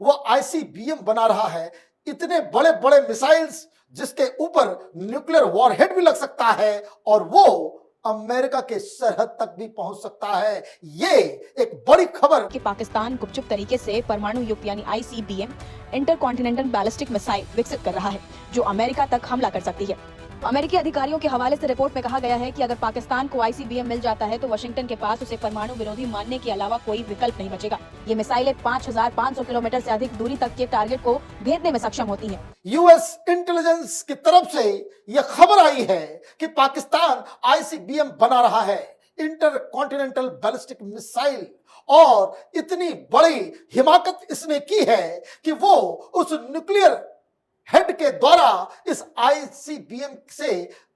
वो आईसीबीएम बना रहा है, इतने बड़े बड़े मिसाइल्स जिसके ऊपर न्यूक्लियर वॉरहेड भी लग सकता है और वो अमेरिका के सरहद तक भी पहुंच सकता है। ये एक बड़ी खबर कि पाकिस्तान गुपचुप तरीके से परमाणु युक्त यानी आईसीबीएम इंटरकॉन्टिनेंटल बैलिस्टिक मिसाइल विकसित कर रहा है जो अमेरिका तक हमला कर सकती है। अमेरिकी अधिकारियों के हवाले से रिपोर्ट में कहा गया है कि अगर पाकिस्तान को आईसीबीएम मिल जाता है तो वाशिंगटन के पास उसे परमाणु विरोधी मानने के अलावा कोई विकल्प नहीं बचेगा। ये मिसाइलें 5500 किलोमीटर से अधिक दूरी तक के टारगेट को भेदने में सक्षम होती हैं। यूएस इंटेलिजेंस की तरफ से यह खबर आई है कि पाकिस्तान आईसीबीएम बना रहा है, इंटरकॉन्टिनेंटल बैलिस्टिक मिसाइल, और इतनी बड़ी हिमाकत इसने की है कि वो उस न्यूक्लियर हेड के द्वारा इस आईसीबीएम से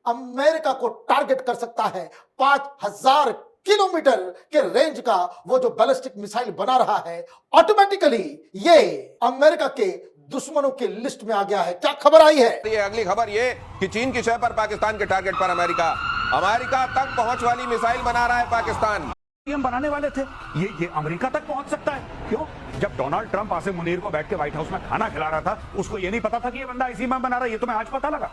अमेरिका को टारगेट कर सकता है। 5000 किलोमीटर के रेंज का वो जो बैलिस्टिक मिसाइल बना रहा है, ऑटोमेटिकली ये अमेरिका के दुश्मनों की लिस्ट में आ गया है। क्या खबर आई है? ये अगली खबर ये कि चीन की शह पर पाकिस्तान के टारगेट पर अमेरिका तक पहुंच वाली मिसाइल बना रहा है पाकिस्तान। हम बनाने वाले थे, ये अमेरिका तक पहुंच सकता है। क्यों? जब डोनाल्ड ट्रंप आसिम मुनीर को बैठ के व्हाइट हाउस में खाना खिला रहा था, उसको ये नहीं पता था कि ये बंदा आईसीबीएम बना रहा है। ये तुम्हें आज पता लगा?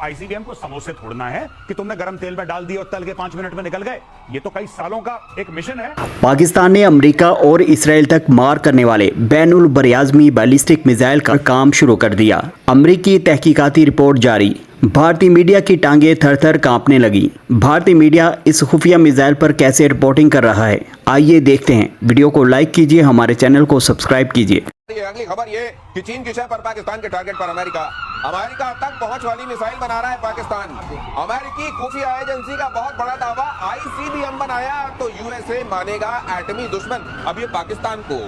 आईसीबीएम को समोसे तोड़ना है कि तुमने गर्म तेल में डाल दिए और तल के 5 मिनट में निकल गए। ये तो कई सालों का एक मिशन है। पाकिस्तान ने अमेरिका और इसराइल तक मार करने वाले बैनुल बरियाज़मी बैलिस्टिक मिसाइल का काम शुरू कर दिया। अमेरिकी तहकीकाती रिपोर्ट जारी। भारतीय मीडिया की टांगें थर-थर कांपने लगी। भारतीय मीडिया इस खुफिया मिसाइल पर कैसे रिपोर्टिंग कर रहा है, आइए देखते हैं। वीडियो को लाइक कीजिए, हमारे चैनल को सब्सक्राइब कीजिए। ये अगली खबर ये कि चीन की शह पर पाकिस्तान के टारगेट पर अमेरिका तक पहुंच वाली मिसाइल बना रहा है पाकिस्तान। अमेरिकी खुफिया एजेंसी का बहुत बड़ा दावा, आईसीबीएम बनाया तो यूएसए मानेगा एटमी दुश्मन। अब ये पाकिस्तान को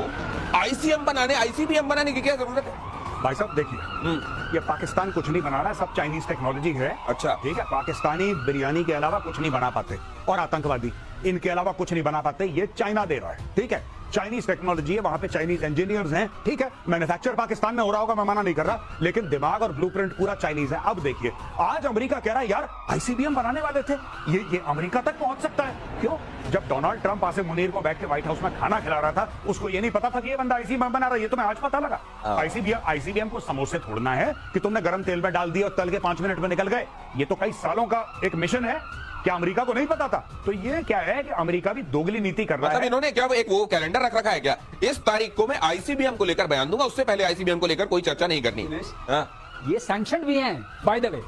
आईसीबीएम बनाने की क्या जरूरत है? भाई साहब देखिए, ये पाकिस्तान कुछ नहीं बना रहा है, सब चाइनीज टेक्नोलॉजी है। अच्छा, ठीक है। पाकिस्तानी बिरयानी के अलावा कुछ नहीं बना पाते, और आतंकवादी इनके अलावा कुछ नहीं बना पाते। ये चाइना दे रहा है, ठीक है। चाइनीज टेक्नोलॉजी है, वहां पे चाइनीज इंजीनियर्स हैं, ठीक है। मैन्युफैक्चर पाकिस्तान में हो रहा होगा, मैं मना नहीं कर रहा, लेकिन दिमाग और ब्लूप्रिंट पूरा चाइनीज है। अब देखिए, आज अमेरिका कह रहा है यार आईसीबीएम बनाने वाले थे, ये अमेरिका तक पहुंच सकता है। क्यों? जब डोनाल्ड ट्रंप आसिम मुनीर को बैठ के व्हाइट हाउस में खाना खिला रहा था, उसको ये नहीं पता था कि ये बंदा आईसीबीएम बना रहा है। ये तुम्हें आज पता लगा? आईसीबीएम को समोसे तोड़ना है कि तुमने गर्म तेल में डाल दिए और तल के 5 मिनट में निकल गए। ये तो कई सालों का एक मिशन है। क्या अमेरिका को नहीं पता था? तो ये क्या है कि अमेरिका भी दोगली नीति कर रहा है। इन्होंने क्या एक वो कैलेंडर रख रखा है क्या? इस तारीख को मैं आईसीबीएम को लेकर बयान दूंगा, उससे पहले आईसीबीएम को लेकर कोई चर्चा नहीं करनी। ये सैंक्शन भी हैं बाय द वे।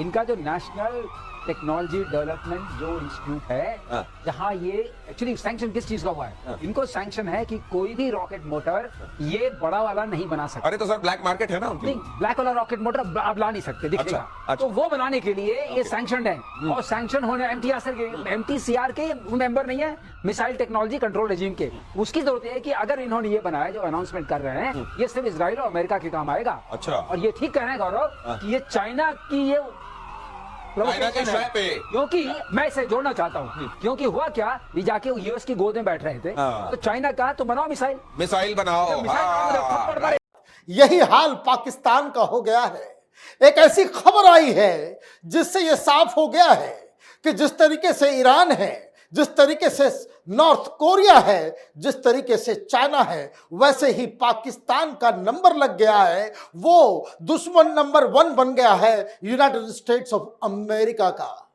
इनका जो नेशनल टेक्नोलॉजी डेवलपमेंट जो इंस्टीट्यूट है, जहां ये एक्चुअली सैंक्शन किस चीज का हुआ है, इनको सैंक्शन है कि कोई भी रॉकेट मोटर ये बड़ा वाला नहीं बना सकता। अरे तो सर ब्लैक मार्केट है ना उनकी। नहीं, ब्लैक वाला रॉकेट मोटर आप ला नहीं सकते, दिखेगा। अच्छा। तो वो बनाने के लिए ये सैंक्शन है, और सैंक्शन होने एमटीसीआर के मेंबर नहीं है, मिसाइल टेक्नोलॉजी कंट्रोल रेजिम के। उसकी जरूरत है कि अगर इन्होंने ये बनाया जो अनाउंसमेंट कर रहे हैं, ये सिर्फ इजराइल और अमेरिका के काम आएगा। अच्छा। और ये ठीक कहना है गौरव कि ये चाइना की ये क्योंकि मैं इसे जोड़ना चाहता हूँ, क्योंकि हुआ क्या, ये जाके यूएस की गोद में बैठ रहे थे, तो चाइना कहा तो बनाओ मिसाइल बनाओ। यही हाल पाकिस्तान का हो गया है। एक ऐसी खबर आई है जिससे यह साफ हो गया है कि जिस तरीके से ईरान है, जिस तरीके से नॉर्थ कोरिया है, जिस तरीके से चाइना है, वैसे ही पाकिस्तान का नंबर लग गया है। वो दुश्मन नंबर 1 बन गया है यूनाइटेड स्टेट्स ऑफ अमेरिका का।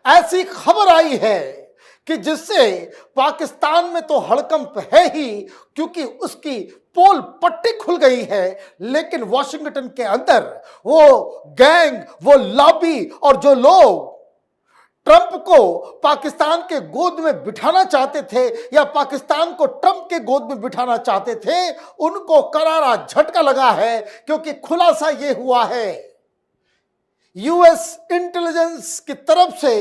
ऐसी खबर आई है कि जिससे पाकिस्तान में तो हड़कंप है ही, क्योंकि उसकी पोल पट्टी खुल गई है, लेकिन वॉशिंगटन के अंदर वो गैंग, वो लॉबी और जो लोग ट्रंप को पाकिस्तान के गोद में बिठाना चाहते थे या पाकिस्तान को ट्रंप के गोद में बिठाना चाहते थे, उनको करारा झटका लगा है, क्योंकि खुलासा यह हुआ है, यूएस इंटेलिजेंस की तरफ से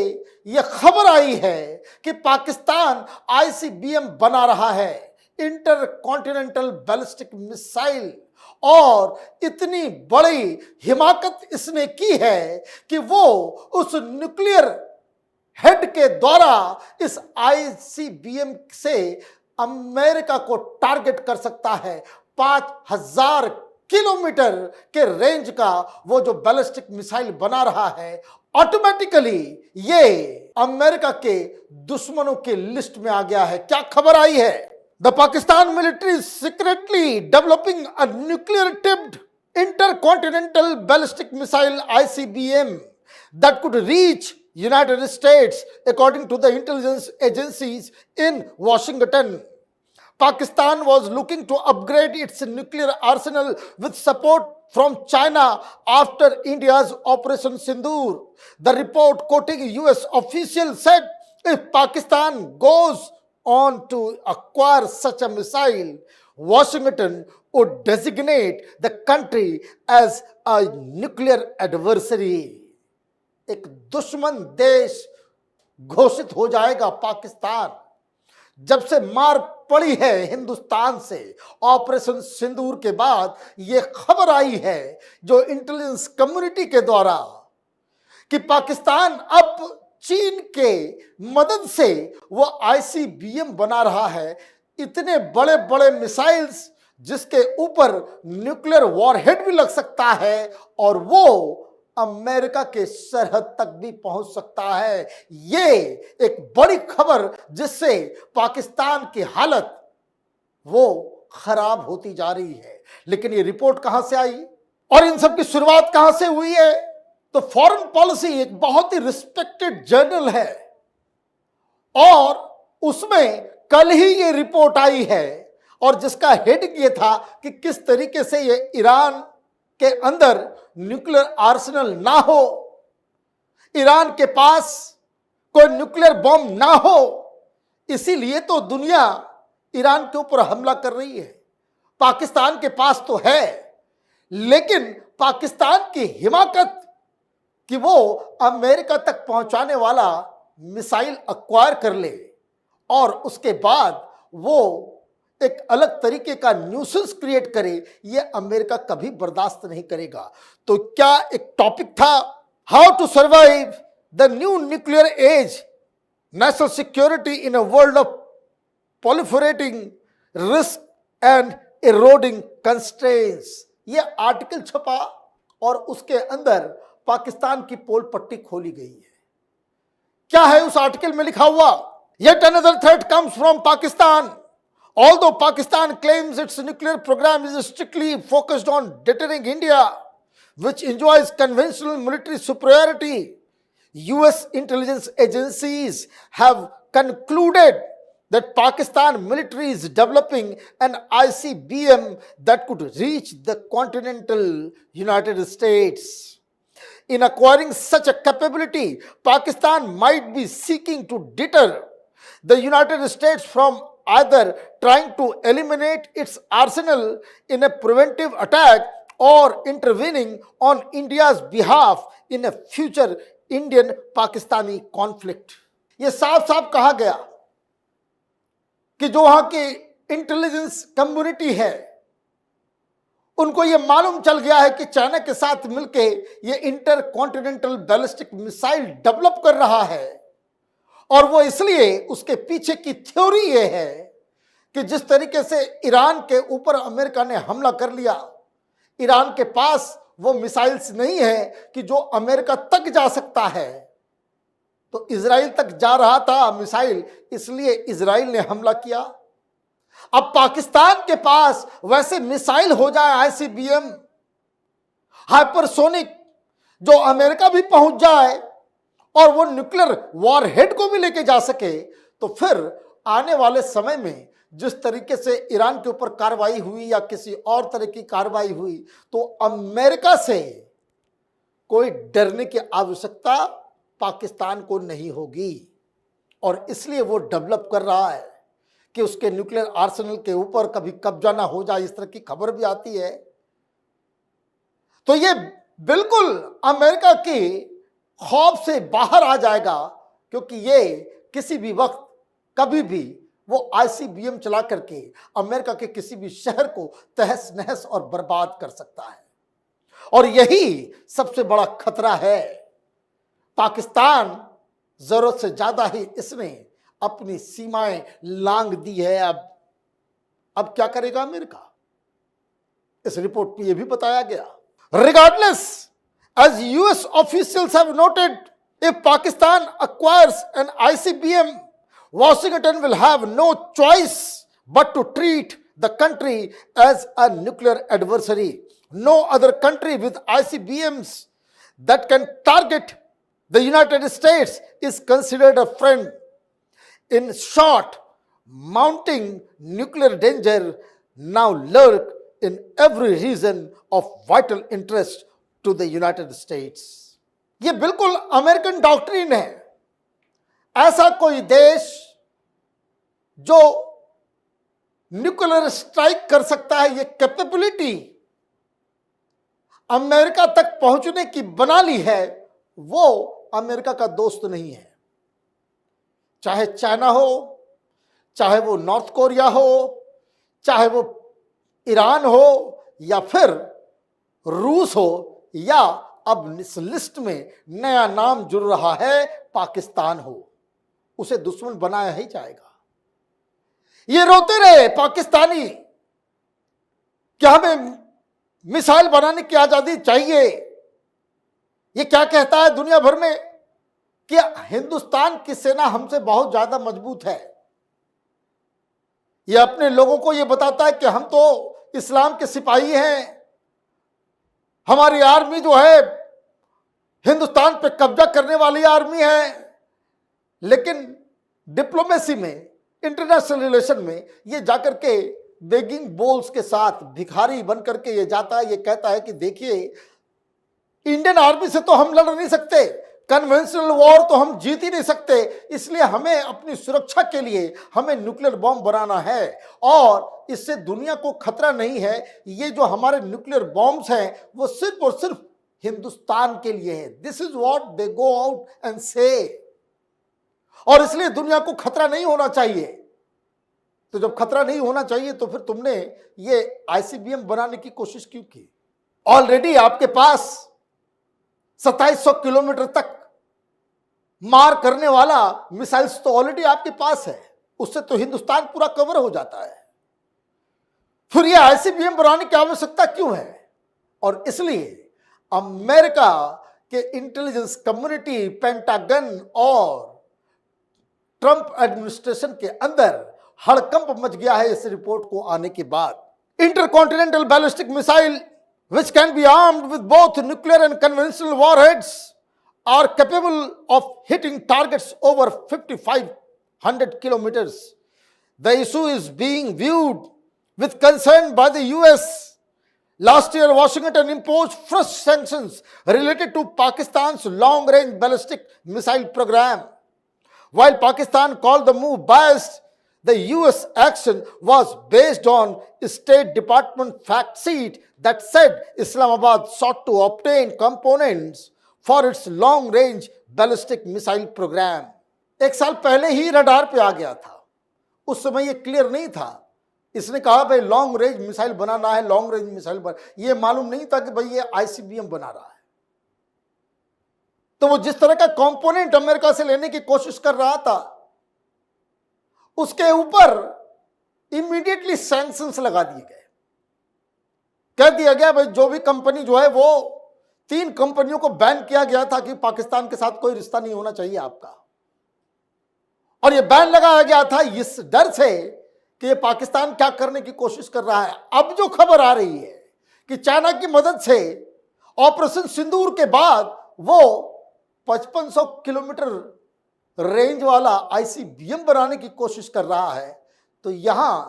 यह खबर आई है कि पाकिस्तान आईसीबीएम बना रहा है, इंटरकॉन्टिनेंटल बैलिस्टिक मिसाइल, और इतनी बड़ी हिमाकत इसने की है कि वो उस न्यूक्लियर हेड के द्वारा इस आईसीबीएम से अमेरिका को टारगेट कर सकता है। 5000 किलोमीटर के रेंज का वो जो बैलिस्टिक मिसाइल बना रहा है, ऑटोमेटिकली ये अमेरिका के दुश्मनों की लिस्ट में आ गया है। क्या खबर आई है? The Pakistan military is secretly developing a nuclear-tipped intercontinental ballistic missile ICBM that could reach United States, according to the intelligence agencies in Washington. Pakistan was looking to upgrade its nuclear arsenal with support from China after India's Operation Sindoor. The report, quoting US officials, said if Pakistan goes on to acquire such a missile, Washington would designate the country as a nuclear adversary. एक दुश्मन देश घोषित हो जाएगा पाकिस्तान। जब से मार पड़ी है हिंदुस्तान से ऑपरेशन सिंदूर के बाद यह खबर आई है जो इंटेलिजेंस कम्युनिटी के द्वारा कि पाकिस्तान अब चीन के मदद से वो आईसीबीएम बना रहा है, इतने बड़े बड़े मिसाइल्स जिसके ऊपर न्यूक्लियर वॉरहेड भी लग सकता है और वो अमेरिका के सरहद तक भी पहुंच सकता है। ये एक बड़ी खबर जिससे पाकिस्तान की हालत वो खराब होती जा रही है। लेकिन ये रिपोर्ट कहां से आई और इन सब की शुरुआत कहां से हुई है? तो फॉरेन पॉलिसी एक बहुत ही रिस्पेक्टेड जर्नल है और उसमें कल ही ये रिपोर्ट आई है और जिसका हेडिंग ये था कि किस तरीके से ये ईरान के अंदर न्यूक्लियर आर्सेनल ना हो, ईरान के पास कोई न्यूक्लियर बॉम्ब ना हो, इसीलिए तो दुनिया ईरान के ऊपर हमला कर रही है। पाकिस्तान के पास तो है, लेकिन पाकिस्तान की हिमाकत कि वो अमेरिका तक पहुंचाने वाला मिसाइल एक्वायर कर ले और उसके बाद वो एक अलग तरीके का न्यूसेंस क्रिएट करे, ये अमेरिका कभी बर्दाश्त नहीं करेगा। तो क्या एक टॉपिक था, how to survive the new nuclear age, national security in a world of proliferating risk and eroding constraints। ये आर्टिकल छपा और उसके अंदर पाकिस्तान की पोल पट्टी खोली गई है। क्या है उस आर्टिकल में लिखा हुआ? Yet another threat comes from Pakistan. Although Pakistan claims its nuclear program is strictly focused on deterring India, which enjoys conventional military superiority, US intelligence agencies have concluded that Pakistan military is developing an ICBM that could reach the continental United States. In acquiring such a capability, Pakistan might be seeking to deter the United States from either trying to eliminate its arsenal in a preventive attack or intervening on India's behalf in a future Indian-Pakistani conflict. ये साफ साफ कहा गया कि जो वहां की intelligence community है उनको ये मालूम चल गया है कि चाइना के साथ मिलके ये inter continental ballistic missile develop कर रहा है और वो इसलिए उसके पीछे की थ्योरी ये है कि जिस तरीके से ईरान के ऊपर अमेरिका ने हमला कर लिया, ईरान के पास वो मिसाइल्स नहीं है कि जो अमेरिका तक जा सकता है, तो इजराइल तक जा रहा था मिसाइल, इसलिए इजराइल ने हमला किया। अब पाकिस्तान के पास वैसे मिसाइल हो जाए आईसीबीएम हाइपरसोनिक जो अमेरिका भी पहुंच जाए और वो न्यूक्लियर वॉरहेड को भी लेके जा सके, तो फिर आने वाले समय में जिस तरीके से ईरान के ऊपर कार्रवाई हुई या किसी और तरह की कार्रवाई हुई, तो अमेरिका से कोई डरने की आवश्यकता पाकिस्तान को नहीं होगी और इसलिए वो डेवलप कर रहा है कि उसके न्यूक्लियर आर्सेनल के ऊपर कभी कब्जा ना हो जाए, इस तरह की खबर भी आती है। तो ये बिल्कुल अमेरिका की खौफ से बाहर आ जाएगा, क्योंकि ये किसी भी वक्त कभी भी वो आईसीबीएम चला करके अमेरिका के किसी भी शहर को तहस नहस और बर्बाद कर सकता है और यही सबसे बड़ा खतरा है। पाकिस्तान जरूरत से ज्यादा ही इसने अपनी सीमाएं लांघ दी है। अब क्या करेगा अमेरिका? इस रिपोर्ट में यह भी बताया गया, regardless as US officials have noted, if Pakistan acquires an ICBM, Washington will have no choice but to treat the country as a nuclear adversary. No other country with ICBMs that can target the United States is considered a friend. In short, mounting nuclear danger now lurk in every region of vital interest to the United States. ये बिल्कुल American doctrine है. ऐसा कोई देश जो nuclear strike कर सकता है, ये कैपेबिलिटी अमेरिका तक पहुंचने की बना ली है, वो अमेरिका का दोस्त नहीं है. चाहे चाइना हो, चाहे वो नॉर्थ कोरिया हो, चाहे वो ईरान हो, या फिर रूस हो, या अब इस लिस्ट में नया नाम जुड़ रहा है पाकिस्तान हो, उसे दुश्मन बनाया ही जाएगा. ये रोते रहे पाकिस्तानी कि हमें मिसाइल बनाने की आजादी चाहिए. ये क्या कहता है दुनिया भर में कि हिंदुस्तान की सेना हमसे बहुत ज्यादा मजबूत है. ये अपने लोगों को ये बताता है कि हम तो इस्लाम के सिपाही हैं, हमारी आर्मी जो है हिंदुस्तान पे कब्जा करने वाली आर्मी है. लेकिन डिप्लोमेसी में, इंटरनेशनल रिलेशन में ये जाकर के बेगिंग बोल्स के साथ भिखारी बन करके ये जाता है, ये कहता है कि देखिए इंडियन आर्मी से तो हम लड़ नहीं सकते, कन्वेंशनल वॉर तो हम जीत ही नहीं सकते, इसलिए हमें अपनी सुरक्षा के लिए हमें न्यूक्लियर बॉम्ब बनाना है और इससे दुनिया को खतरा नहीं है. ये जो हमारे न्यूक्लियर बॉम्ब्स हैं वो सिर्फ और सिर्फ हिंदुस्तान के लिए है. This is what they go out and से. और इसलिए दुनिया को खतरा नहीं होना चाहिए. तो जब खतरा नहीं होना चाहिए तो फिर तुमने ये आईसीबीएम बनाने की कोशिश क्यों की? ऑलरेडी आपके पास 2700 किलोमीटर तक मार करने वाला मिसाइल्स तो ऑलरेडी आपके पास है, उससे तो हिंदुस्तान पूरा कवर हो जाता है. फिर ये आईसीबीएम बनाने की आवश्यकता क्यों है? और इसलिए अमेरिका के इंटेलिजेंस कम्युनिटी, पेंटागन और ट्रंप एडमिनिस्ट्रेशन के अंदर हड़कंप मच गया है इस रिपोर्ट को आने के बाद. Intercontinental ballistic missile which can be armed with both nuclear and conventional warheads are capable of hitting targets over 5,500 kilometers. The issue is being viewed with concern by the US. Last year, Washington imposed fresh sanctions related to Pakistan's long-range ballistic missile program. While Pakistan called the move biased, the US action was based on State Department fact sheet that said Islamabad sought to obtain components for its long-range ballistic missile program. एक साल पहले ही radar पे आ गया था, उस समय ये clear नहीं था. इसने कहा भाई लॉन्ग रेंज मिसाइल बनाना है, लॉन्ग रेंज मिसाइल बना, ये मालूम नहीं था कि भाई ये आईसीबीएम बना रहा है. तो वो जिस तरह का कंपोनेंट अमेरिका से लेने की कोशिश कर रहा था, उसके ऊपर इमीडिएटली सैंक्शंस लगा दिए गए. कह दिया गया भाई जो भी कंपनी जो है, वो 3 कंपनियों को बैन किया गया था कि पाकिस्तान के साथ कोई रिश्ता नहीं होना चाहिए आपका. और ये बैन लगाया गया था इस डर से कि ये पाकिस्तान क्या करने की कोशिश कर रहा है. अब जो खबर आ रही है कि चाइना की मदद से ऑपरेशन सिंदूर के बाद वो 5500 किलोमीटर रेंज वाला आईसीबीएम बनाने की कोशिश कर रहा है, तो यहां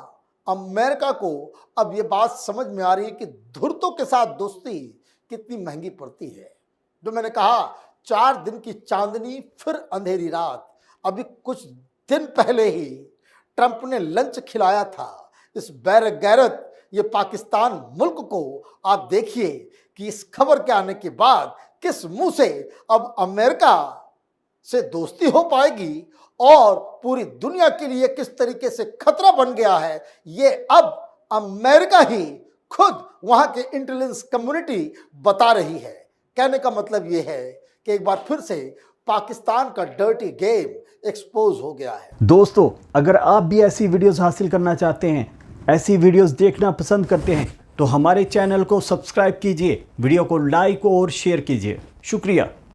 अमेरिका को अब यह बात समझ में आ रही है कि धुर्तों के साथ दोस्ती कितनी महंगी पड़ती है. जो मैंने कहा 4 दिन की चांदनी फिर अंधेरी रात. अभी कुछ दिन पहले ही ट्रंप ने लंच खिलाया था इस बैरगैरत ये पाकिस्तान मुल्क को. आप देखिए कि इस खबर के आने के बाद किस मुंह से अब अमेरिका से दोस्ती हो पाएगी और पूरी दुनिया के लिए किस तरीके से खतरा बन गया है, ये अब अमेरिका ही खुद वहां के इंटेलिजेंस कम्युनिटी बता रही है. कहने का मतलब ये है कि एक बार फिर से पाकिस्तान का डर्टी गेम एक्सपोज हो गया है. दोस्तों, अगर आप भी ऐसी वीडियोस हासिल करना चाहते हैं, ऐसी वीडियोस देखना पसंद करते हैं, तो हमारे चैनल को सब्सक्राइब कीजिए, वीडियो को लाइक और शेयर कीजिए. शुक्रिया.